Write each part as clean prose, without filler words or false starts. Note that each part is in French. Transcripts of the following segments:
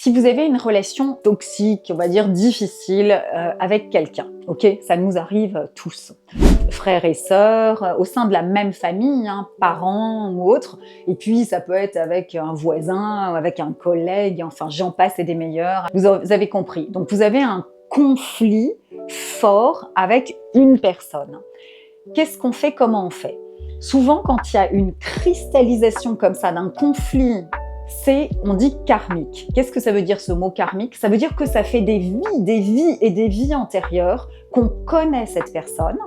Si vous avez une relation toxique, on va dire difficile avec quelqu'un, ok, ça nous arrive tous, frères et sœurs, au sein de la même famille, hein, parents ou autres, et puis ça peut être avec un voisin, avec un collègue, enfin j'en passe et des meilleurs, vous avez compris. Donc vous avez un conflit fort avec une personne. Qu'est-ce qu'on fait, comment on fait? Souvent quand il y a une cristallisation comme ça d'un conflit, on dit karmique. Qu'est-ce que ça veut dire ce mot karmique? Ça veut dire que ça fait des vies et des vies antérieures qu'on connaît cette personne.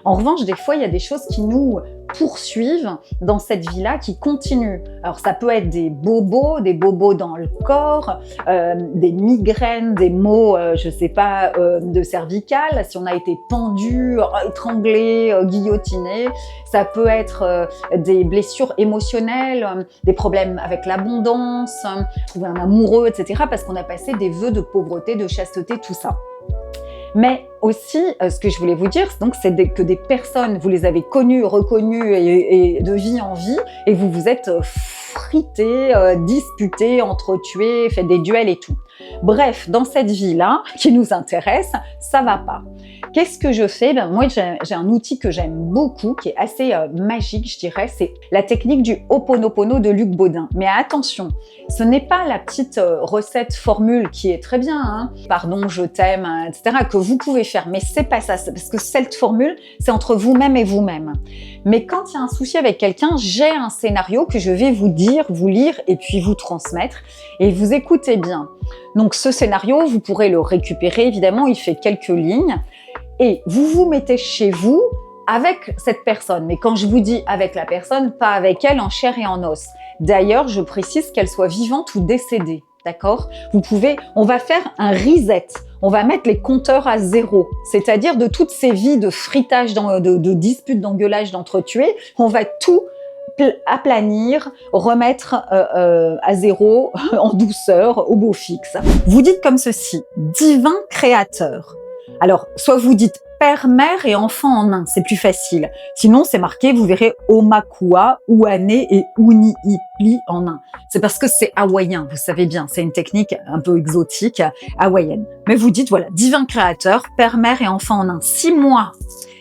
En revanche, des fois, il y a des choses qui nous poursuivent dans cette vie-là, qui continuent. Alors, ça peut être des bobos dans le corps, des migraines, des maux, je sais pas, de cervical, si on a été pendu, étranglé, guillotiné. Ça peut être des blessures émotionnelles, des problèmes avec l'abondance, trouver un amoureux, etc. Parce qu'on a passé des vœux de pauvreté, de chasteté, tout ça. Mais aussi, ce que je voulais vous dire, donc, c'est que des personnes, vous les avez connues, reconnues et de vie en vie, et vous vous êtes frités, disputés, entretués, fait des duels et tout. Bref, dans cette vie-là, qui nous intéresse, ça va pas. Qu'est-ce que je fais? Moi, j'ai un outil que j'aime beaucoup, qui est assez magique, je dirais, c'est la technique du Ho'oponopono de Luc Baudin. Mais attention, ce n'est pas la petite recette formule qui est très bien, hein, pardon, je t'aime, etc., que vous pouvez faire, mais c'est pas ça, parce que cette formule, c'est entre vous-même et vous-même. Mais quand il y a un souci avec quelqu'un, j'ai un scénario que je vais vous dire, vous lire et puis vous transmettre, et vous écoutez bien. Donc ce scénario, vous pourrez le récupérer, évidemment, il fait quelques lignes, et vous vous mettez chez vous avec cette personne. Mais quand je vous dis avec la personne, pas avec elle en chair et en os. D'ailleurs, je précise qu'elle soit vivante ou décédée, d'accord? On va faire un reset, on va mettre les compteurs à zéro, c'est-à-dire de toutes ces vies de fritage, de disputes, d'engueulage, d'entretués, on va tout aplanir, remettre à zéro, en douceur, au beau fixe. Vous dites comme ceci: divin créateur. Alors, soit vous dites père, mère et enfant en un, c'est plus facile. Sinon, c'est marqué, vous verrez, Omakua, Uane et Uniipli en un. C'est parce que c'est hawaïen, vous savez bien, c'est une technique un peu exotique, hawaïenne. Mais vous dites, voilà, divin créateur, père, mère et enfant en un. 6 mois.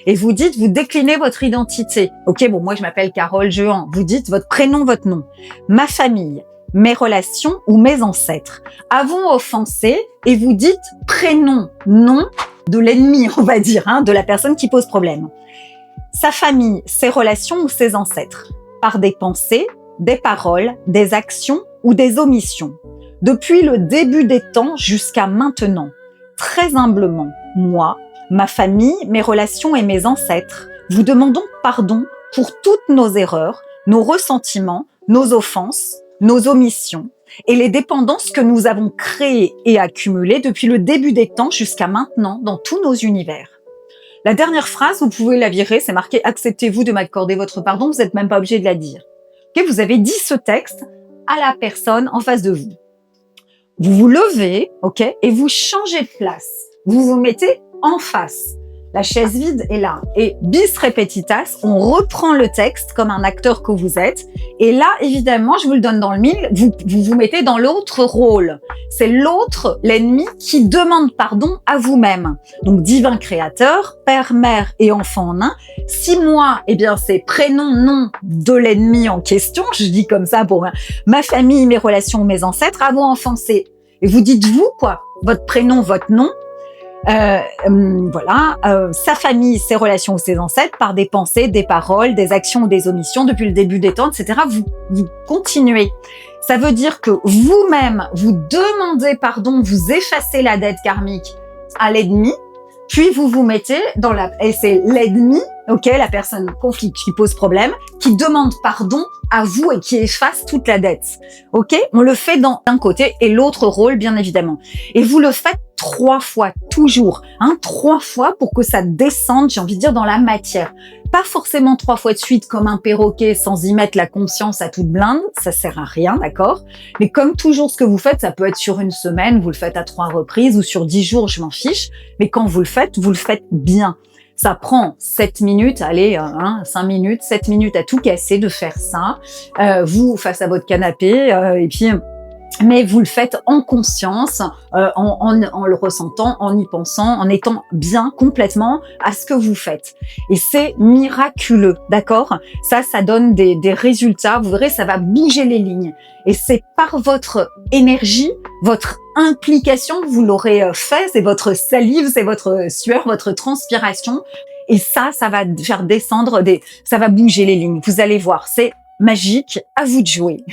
Et vous dites, vous déclinez votre identité. Ok, bon, moi je m'appelle Carole Jehan. Vous dites votre prénom, votre nom. Ma famille, mes relations ou mes ancêtres. Avons offensé et vous dites prénom, nom de l'ennemi, on va dire, hein, de la personne qui pose problème. Sa famille, ses relations ou ses ancêtres. Par des pensées, des paroles, des actions ou des omissions. Depuis le début des temps jusqu'à maintenant. Très humblement, moi, ma famille, mes relations et mes ancêtres, vous demandons pardon pour toutes nos erreurs, nos ressentiments, nos offenses, nos omissions et les dépendances que nous avons créées et accumulées depuis le début des temps jusqu'à maintenant dans tous nos univers. La dernière phrase, vous pouvez la virer, c'est marqué « Acceptez-vous de m'accorder votre pardon », vous n'êtes même pas obligé de la dire. Okay, vous avez dit ce texte à la personne en face de vous. Vous vous levez, ok, et vous changez de place. Vous vous mettez en face. La chaise vide est là. Et bis repetitas, on reprend le texte comme un acteur que vous êtes. Et là, évidemment, je vous le donne dans le mille, vous vous mettez dans l'autre rôle. C'est l'autre, l'ennemi, qui demande pardon à vous-même. Donc, divin créateur, père, mère et enfant en un. 6 mois, eh bien, c'est prénom, nom de l'ennemi en question. Je dis comme ça pour ma famille, mes relations, mes ancêtres, avons offensé. Et vous dites vous, quoi, votre prénom, votre nom. Sa famille, ses relations ou ses ancêtres, par des pensées, des paroles, des actions ou des omissions depuis le début des temps, etc. Vous continuez. Ça veut dire que vous-même, vous demandez pardon, vous effacez la dette karmique à l'ennemi, puis vous vous mettez et c'est l'ennemi, ok, la personne conflit qui pose problème, qui demande pardon à vous et qui efface toute la dette. Ok, on le fait d'un côté et l'autre rôle, bien évidemment. Et vous le faites 3 fois, toujours, 3 fois pour que ça descende, j'ai envie de dire, dans la matière. Pas forcément 3 fois de suite comme un perroquet sans y mettre la conscience à toute blinde, ça sert à rien, d'accord? Mais comme toujours ce que vous faites, ça peut être sur une semaine, vous le faites à 3 reprises ou sur 10 jours, je m'en fiche. Mais quand vous le faites bien. Ça prend 7 minutes, allez, 5 minutes, 7 minutes à tout casser de faire ça. Vous, face à votre canapé, et puis mais vous le faites en conscience, en le ressentant, en y pensant, en étant bien complètement à ce que vous faites. Et c'est miraculeux, d'accord? Ça donne des résultats. Vous verrez, ça va bouger les lignes. Et c'est par votre énergie, votre implication que vous l'aurez fait. C'est votre salive, c'est votre sueur, votre transpiration. Et ça va faire descendre ça va bouger les lignes. Vous allez voir, c'est magique. À vous de jouer.